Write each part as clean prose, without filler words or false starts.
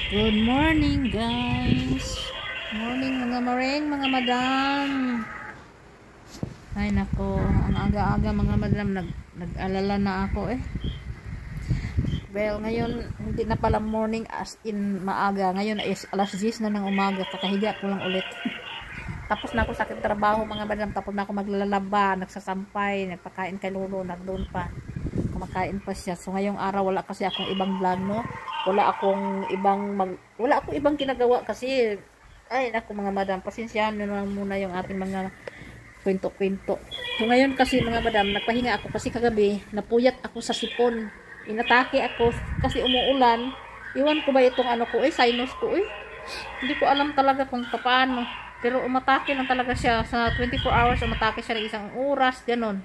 Good morning, guys. Morning, mga mareng, mga madam. Ay, nako. Ang aga-aga, mga madam. Nag-alala na ako eh. Well, ngayon, hindi na pala morning as in maaga. Ngayon is alas 10 na ng umaga. Kakahiga ko lang ulit. Tapos na ako sa aking trabaho, mga madam. Tapos na ako maglalaba, nagsasampay, nagpakain kay Lolo, nagdoon pa. Kumakain pa siya. So, ngayong araw, wala kasi akong ibang vlog, no? Wala akong ibang ginagawa kasi, ay, naku mga madam, pasensyahan nyo naman muna yung ating mga kwento-kwento. So, ngayon kasi, mga madam, nagpahinga ako kasi kagabi, napuyat ako sa sipon. Inatake ako kasi umuulan. Iwan ko ba itong ano ko, sinus ko, Hindi ko alam talaga kung paano. Pero umatake lang talaga siya. Sa 24 hours, umatake siya ng isang oras, ganon.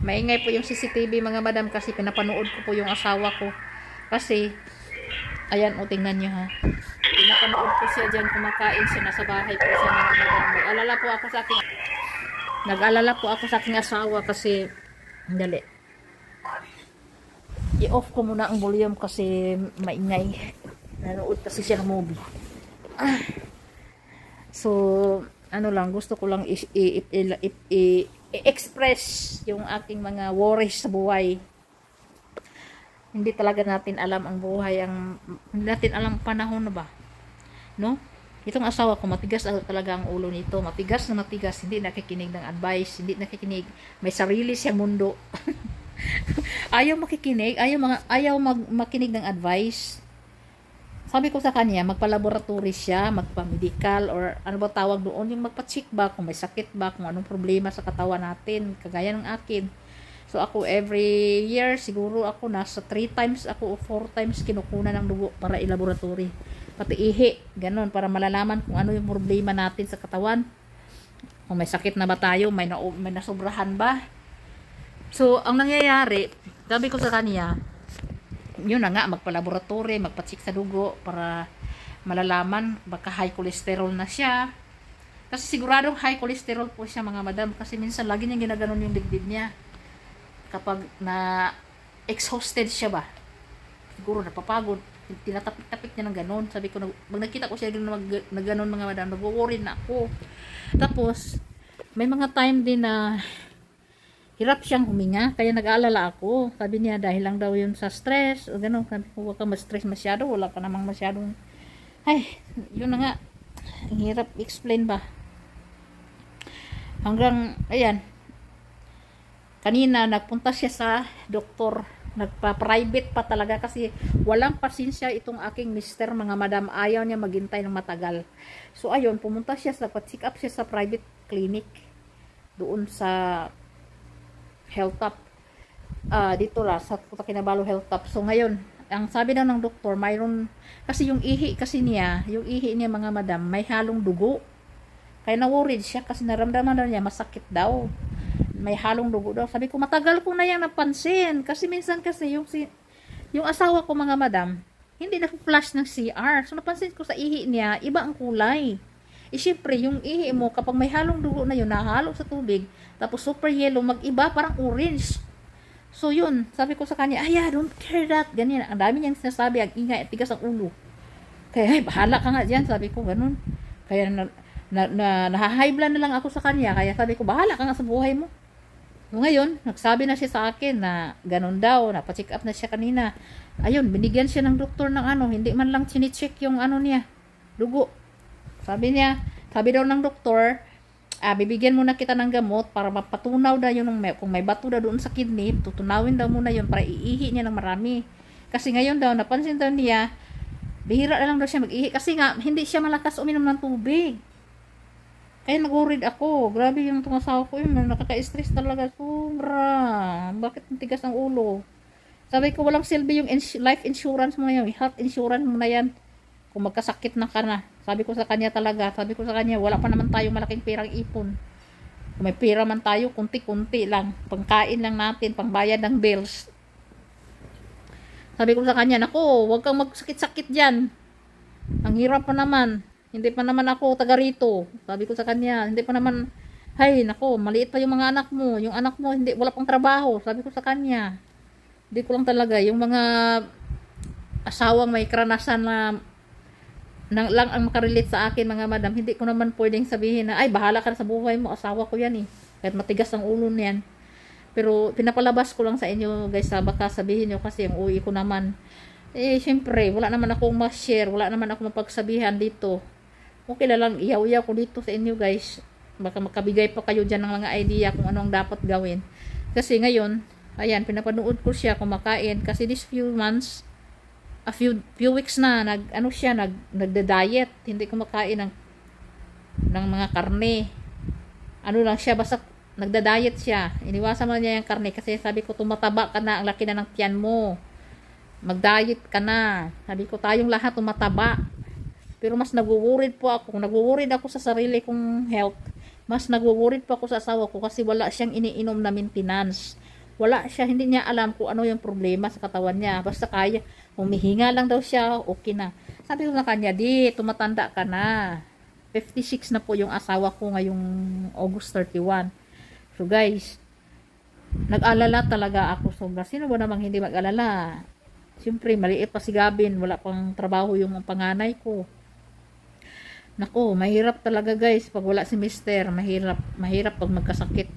Maingay po yung CCTV, mga madam, kasi pinapanood ko po yung asawa ko. Kasi, ayan, tingnan nyo ha. Pinapanood ko siya dyan, kumakain siya, nasa bahay po siya, mga madam. Nag-alala po ako sa aking asawa kasi, dali. I-off ko muna ang volume kasi maingay. Nanood kasi siya ng movie. So, ano lang, gusto ko lang i-express yung aking mga worries sa buhay. Hindi talaga natin alam ang buhay, hindi natin alam panahon na ba, no? Itong asawa ko, matigas talaga ang ulo nito, matigas na matigas, hindi nakikinig ng advice, hindi nakikinig, may sarili siyang mundo. Ayaw makikinig, ayaw makinig ng advice. Sabi ko sa kanya, magpa-laboratory siya, magpa-medical, or ano ba tawag doon, yung magpa-check ba, kung may sakit ba, kung anong problema sa katawan natin, kagaya ng akin. So ako, every year, siguro ako, nasa 3 times ako, o 4 times kinukunan ng dugo para i-laboratory. Pati ihi, ganun, para malalaman kung ano yung problema natin sa katawan. Kung may sakit na ba tayo, may nasobrahan ba. So, ang nangyayari, sabi ko sa kanya, yun na nga, magpa-laboratory, magpa-check sa dugo para malalaman baka high cholesterol na siya. Kasi siguradong high cholesterol po siya, mga madam, kasi minsan lagi niyang ginaganon yung dibdib niya kapag na exhausted siya ba, siguro napapagod, tinatapik-tapik niya ng ganon. Sabi ko, pag nakita ko siya na ganon, mga madam, nag-worry na ako. Tapos may mga time din na hirap siyang huminga, kaya nag-aalala ako. Sabi niya, dahil lang daw yun sa stress, o gano'n. Sabi ko, huwag ka ma-stress masyado, wala ka namang masyadong, yun na nga, ang hirap explain ba. Hanggang, ayan, kanina, nagpunta siya sa doktor, nagpa-private pa talaga, kasi walang pasensya itong aking mister, mga madam, ayaw niya maghintay ng matagal. So, ayun, pumunta siya pa-check up siya sa private clinic, doon sa Hilltop, dito la sa Kinabalu Hilltop. So ngayon, ang sabi daw ng doktor, mayroon kasi yung ihi niya mga madam, may halong dugo. Kaya na-worried siya kasi naramdaman daw niya masakit daw. May halong dugo daw. Sabi ko, matagal ko na yang napansin kasi minsan kasi yung asawa ko, mga madam, hindi na-flash ng CR. So napansin ko sa ihi niya, iba ang kulay. Syempre, yung ihi mo, kapag may halong dugo na yun, nahalo sa tubig, tapos super yellow, mag-iba, parang orange. So, yun, sabi ko sa kanya, don't care that, ganyan. Ang dami niyang sinasabi, ang ingay at tigas ang ulo. Kaya, bahala ka nga dyan, sabi ko, ganun. Kaya, nahahigh blood na lang ako sa kanya, kaya sabi ko, bahala ka nga sa buhay mo. So, ngayon, nagsabi na siya sa akin na ganun daw, napacheck up na siya kanina. Ayun, binigyan siya ng doktor ng hindi man lang chine-check yung niya, dugo. Sabi daw ng doktor, bibigyan muna kita ng gamot para mapatunaw daw yun, kung may bato daw doon sa kidney, tutunawin daw muna yun para iihi niya ng marami. Kasi ngayon daw, napansin daw niya, bihira na lang daw siya mag-ihi, kasi nga, hindi siya malakas uminom ng tubig. Kaya nag-worried ako, grabe yung tungasawa ko yun, nakaka-stress talaga, sobra. Bakit tigas ang ulo? Sabi ko, walang silbi yung life insurance mo na yan, health insurance mo na yan, kung magkasakit na ka na. Sabi ko sa kanya, wala pa naman tayo malaking perang ipon. Kung may pera man tayo, kunti-kunti lang. Pangkain lang natin, pangbayad ng bills. Sabi ko sa kanya, naku, huwag kang magsakit-sakit dyan. Ang hirap pa naman. Hindi pa naman ako taga rito. Sabi ko sa kanya, hindi pa naman, naku, maliit pa yung mga anak mo. Yung anak mo, wala pang trabaho. Sabi ko sa kanya. Hindi ko lang talaga, yung mga asawang may karanasan na lang ang makarelate sa akin mga madam, hindi ko naman pwedeng sabihin na, ay bahala ka na sa buhay mo, asawa ko yan eh. Kahit matigas ang ulo niyan. Pero pinapalabas ko lang sa inyo guys, baka sabihin nyo kasi ang uwi ko naman. Eh syempre, wala naman akong ma-share, wala naman akong mapagsabihan dito. Okay na lang, iyaw-iyaw ko dito sa inyo guys. Baka makabigay pa kayo dyan ng mga idea kung ano ang dapat gawin. Kasi ngayon, ayan, pinapanood ko siya kumakain. Kasi this few months, a few weeks na, nagda-diet. Hindi kumakain ng mga karne. Ano lang siya, basta nagda-diet siya. Iniwasan mo niya yung karne kasi sabi ko, tumataba ka na, ang laki na ng tiyan mo. Mag-diet ka na. Sabi ko, tayong lahat tumataba. Pero mas nagwo-worried po ako. Kung nagwo-worried ako sa sarili kong health, mas nagwo-worried po ako sa asawa ko kasi wala siyang iniinom na maintenance. Wala siya, hindi niya alam kung ano yung problema sa katawan niya. Basta kaya, humihinga lang daw siya, okay na. Sabi ko na kanya, di, tumatanda ka na. 56 na po yung asawa ko ngayong August 31. So guys, nag-alala talaga ako sobra. Sino ba namang hindi mag-alala? Siyempre, maliit pa si Gavin, wala pang trabaho yung panganay ko. Nako, mahirap talaga guys pag wala si Mister. Mahirap pag magkasakit.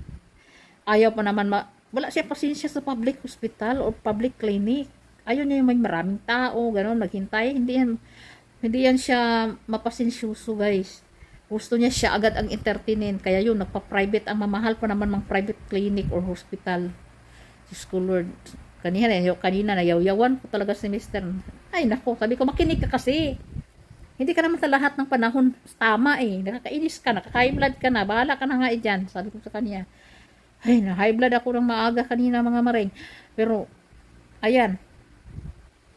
Ayaw pa naman, wala siya pasensya sa public hospital or public clinic. Ayaw niya yung may maraming tao, gano'n, maghintay. Hindi yan siya mapasensyoso guys. Gusto niya siya agad ang entertainin. Kaya yun, nagpa-private. Ang mamahal pa naman mang private clinic or hospital. Diyos ko Lord. Kanina nayaw-yawan ko talaga si Mister. Ay nako, sabi ko, makinig ka kasi. Hindi ka naman sa lahat ng panahon tama eh. Nakakainis ka, nakaka-high blood ka na. Bahala ka na nga dyan. Sabi ko sa kanya. Ay, na-high blood ako ng maaga kanina mga maring. Pero, ayan.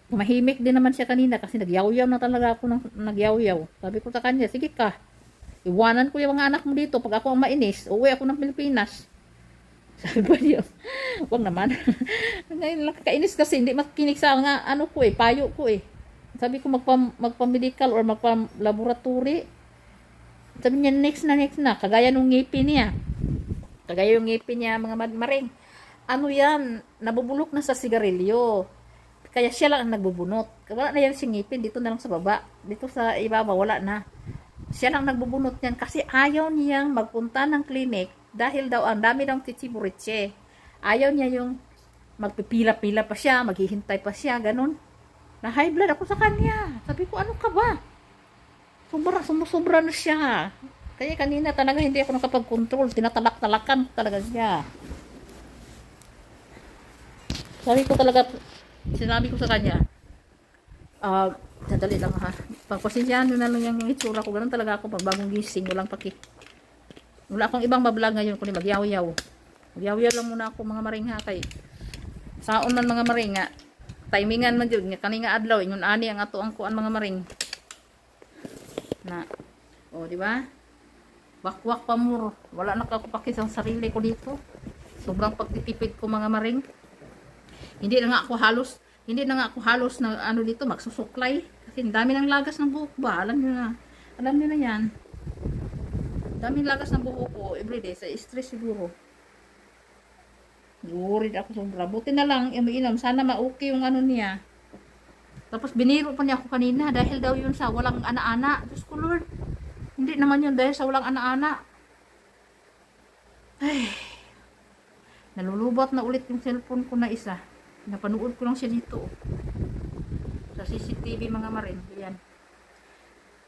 Tumahimik din naman siya kanina kasi nagyaw-yaw na talaga ako ng nagyaw-yaw. Sabi ko sa kanya, sige ka. Iwanan ko yung mga anak mo dito. Pag ako ang mainis, uwi ako ng Pilipinas. Sabi ba niyo? Huwag naman. Nakakainis kasi hindi makinig sa nga ano ko eh, payo ko eh. Sabi ko magpa-medical or magpa-laboratory. Sabi niya next na. Kagaya nung ngipin niya. Kagaya yung ngipin niya mga maring. Ano yan? Nabubulok na sa sigarilyo. Kaya siya lang ang nagbubunot. Wala na yan si ngipin. Dito na lang sa baba. Dito sa ibaba wala na. Siya lang nagbubunot niyan kasi ayaw niyang magpunta ng clinic dahil daw ang dami ng tichiburitse. Ayaw niya yung magpipila-pila pa siya, maghihintay pa siya, ganun. Na high blood ako sa kanya. Sabi ko, ano ka ba? Sumusobra na siya. Kaya kanina talaga hindi ako nakapag-control. Tinatalak-talakan talaga siya. Sinabi ko sa kanya, sandali lang ha. Pagpasensyahan nyo na lang yung itsura ko. Ganun talaga ako pag bagong gising. Wala akong ibang mablog ngayon kundi magyaw-yaw. Magyaw-yaw lang muna ako mga maring ha. Kay saon man mga maring ha. Timingan man yun. Kaninga adlaw. Ingon ani ang ato ang kuan mga maring. Na. O, di ba? Wakwak pa muro. Wala na ako pakis ang sarili ko dito. Sobrang pagtitipid ko mga maring. Hindi na nga ako halos na ano dito magsusuklay. Kasi dami ng lagas ng buhok ba? Alam niyo na yan. Dami lagas ng buhok ko everyday sa stress siguro. Worried ako sobra. Buti na lang umiinom. Sana ma-okay yung ano niya. Tapos biniro pa niya ako kanina dahil daw yun sa walang ana-ana. Diyos ko Lord. Hindi naman yun dahil sa walang ana-ana. Ay. Nalulubat na ulit yung cellphone ko na isa. Napanood ko lang siya dito. Sa CCTV mga marin. Yan.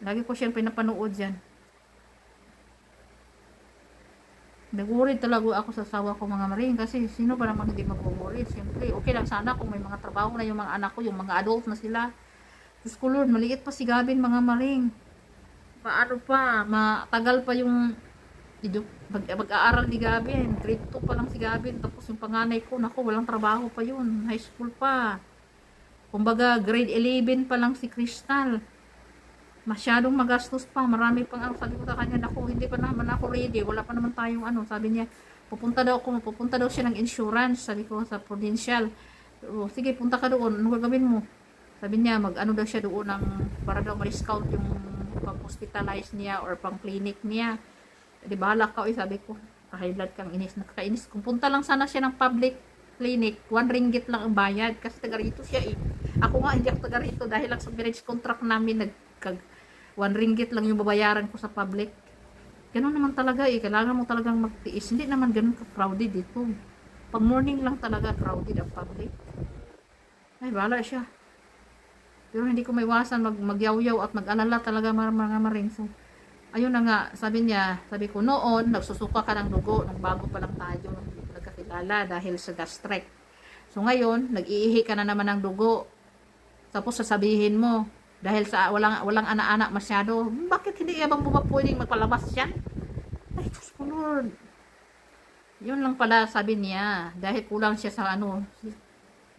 Lagi ko siyang pinapanood dyan. Nag-worried talaga ako sa asawa ko mga maring. Kasi sino ba naman hindi mag-worried? Siyempre, okay lang sana kung may mga trabaho na yung mga anak ko. Yung mga adult na sila. Diyos ko Lord, maliit pa si Gavin mga maring. Paano pa? Matagal pa yung mag-aaral ni Gavin. Grade 2 pa lang si Gavin. Tapos yung panganay ko, naku, walang trabaho pa yun. High school pa. Kumbaga, grade 11 pa lang si Crystal. Masyadong magastos pa. Marami pang ano. Sabi ko sa kanya, naku, hindi pa naman ako ready. Wala pa naman tayong ano. Sabi niya, pupunta daw siya ng insurance. Sabi ko sa Prudential. O, sige, punta ka doon. Ano gagawin mo? Sabi niya, mag-ano daw siya doon para daw ma-discount yung pang-hospitalize niya or pang-clinic niya. Di bahala ka, sabi ko. High blood kang inis. Nakakainis. Kung punta lang sana siya ng public clinic, 1 ringgit lang ang bayad. Kasi taga rito siya eh. Ako nga, hindi ako taga rito. Dahil lang sa marriage contract namin, 1 ringgit lang yung babayaran ko sa public. Ganun naman talaga eh. Kailangan mo talagang magtiis. Hindi naman ganun ka-crowded dito. Pag morning lang talaga crowded ang public. Ay, bahala siya. Pero hindi ko maiwasan magyaw-yaw at mag-alala talaga mga maring. So, ayun na nga, sabi ko noon, nagsusuka ka ng dugo nung bago pa lang tayo nagkakilala dahil sa gastric. So ngayon, nag-iihi ka na naman ng dugo. Tapos sasabihin mo, dahil sa walang anak-anak masyado, bakit hindi bang pwedeng magpalabas yan? Ay, Diyos ko Lord. Yun lang pala sabi niya, dahil kulang siya sa ano.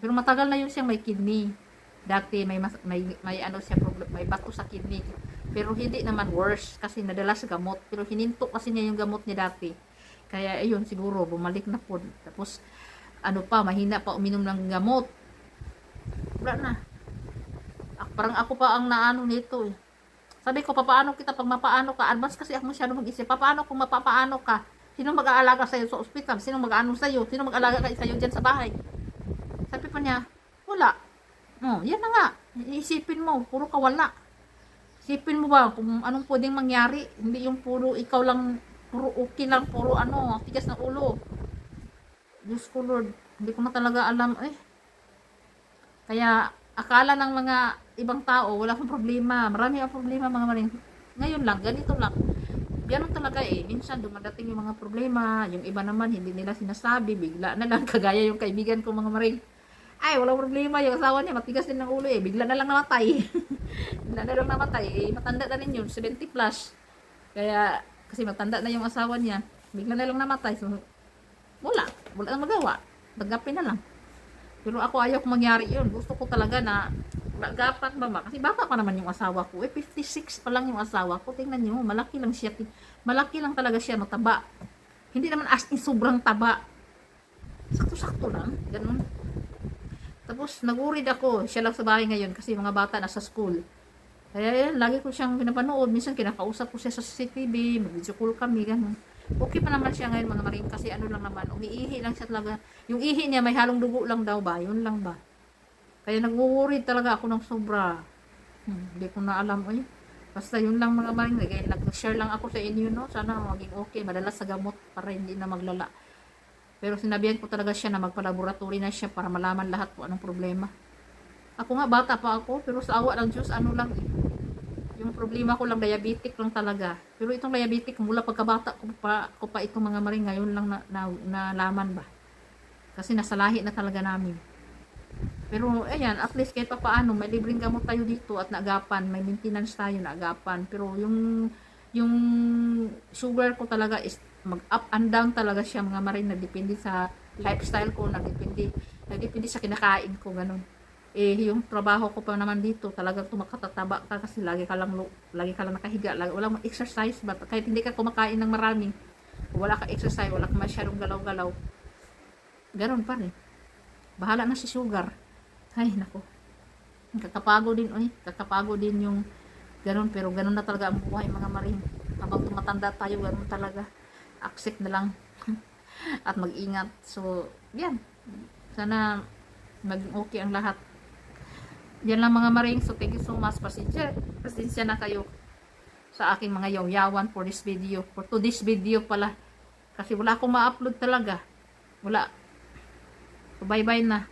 Pero matagal na yun siyang may kidney. Dati may ano siya problem, may bato sa kidney. Pero hindi naman worse kasi nadala sa gamot. Pero hininto kasi niya yung gamot niya dati. Kaya ayun siguro bumalik na po. Tapos ano pa, mahina pa uminom ng gamot. Wala na. Parang ako pa ang naano nito eh. Sabi ko, papaano kita pag mapaano ka? Advance kasi ako masyado mag-isip. Papaano kung mapapaano ka? Sino mag-aalaga sa'yo sa ospital? Sino mag-aano sa'yo? Sino mag-aalaga sa'yo dyan sa bahay? Sabi pa niya, wala. Oh, yan na nga. Iisipin mo, puro ka wala. Isipin mo ba kung anong pwedeng mangyari? Hindi yung puro ikaw lang, puro okay lang, puro ano, tigas ng ulo. Diyos ko Lord, hindi ko na talaga alam eh. Kaya akala ng mga ibang tao, wala akong problema. Marami ang problema mga maring. Ngayon lang, ganito lang. Ganun talaga eh. Minsan dumadating yung mga problema. Yung iba naman, hindi nila sinasabi. Bigla na lang. Kagaya yung kaibigan ko mga maring. Ay, walang problema. Yung asawa niya, matigas din ng ulo eh. Bigla na lang namatay. Bigla na lang namatay. Eh, matanda na rin yun. 70 plus. Kaya, kasi matanda na yung asawa niya. Bigla na lang namatay. So, wala nang magawa. Tagapin na lang. Pero ako ayaw kong mangyari yun. Gusto ko talaga na gapat ba? Kasi baka pa naman yung asawa ko. Eh, 56 pa lang yung asawa ko. Tingnan nyo, malaki lang siya. Malaki lang talaga siya, mataba. Hindi naman as in sobrang taba. Sakto-sakto lang. Ganun. Tapos, nag-worried ako. Siya lang sa bahay ngayon kasi mga bata nasa school. Kaya yan, lagi ko siyang pinapanood. Minsan kinakausap ko siya sa CCTV. Mag-video call kami, ganun. Okay pa naman siya ngayon mga maring kasi ano lang naman. Umiihi lang siya talaga. Yung ihi niya may halong dugo lang daw ba? Yun lang ba? Kaya nag-worried talaga ako ng sobra. Hindi ko na alam. Ay, basta yun lang mga maring. Nag-share lang ako sa inyo, no? Sana maging okay. Madalas sa gamot para hindi na maglala. Pero sinabihan ko talaga siya na magpa-laboratory na siya para malaman lahat kung anong problema. Ako nga, bata pa ako, pero sa awa ng Diyos, ano lang eh. Yung problema ko lang, diabetic lang talaga. Pero itong diabetic, mula pagkabata ko pa itong mga maring, ngayon lang nalaman ba. Kasi nasalahi na talaga namin. Pero, ayan, at least kahit pa paano, may libreng gamot tayo dito at naagapan, may maintenance tayo naagapan. Pero yung sugar ko talaga is mag-up and down talaga siya mga maring, nagdepende sa lifestyle ko, nagdepende sa kinakain ko, ganun. Eh, yung trabaho ko pa naman dito, talagang tumakatataba ka kasi lagi ka lang nakahiga, walang exercise ba, kahit hindi ka kumakain ng marami, wala ka exercise, wala ka masyadong galaw-galaw, ganun pa rin. Bahala na si sugar. Ay, nako. Kakapagod din yung ganun, pero ganun na talaga ang buhay mga maring. Habang tumatanda tayo, ganun talaga. Accept na lang. At mag-ingat. So, yan. Sana maging okay ang lahat. Yan lang mga maring. So, thank you so much. Pasensya na kayo sa aking mga yaw-yawan for this video. For today's video pala. Kasi wala akong ma-upload talaga. Wala. So, bye-bye na.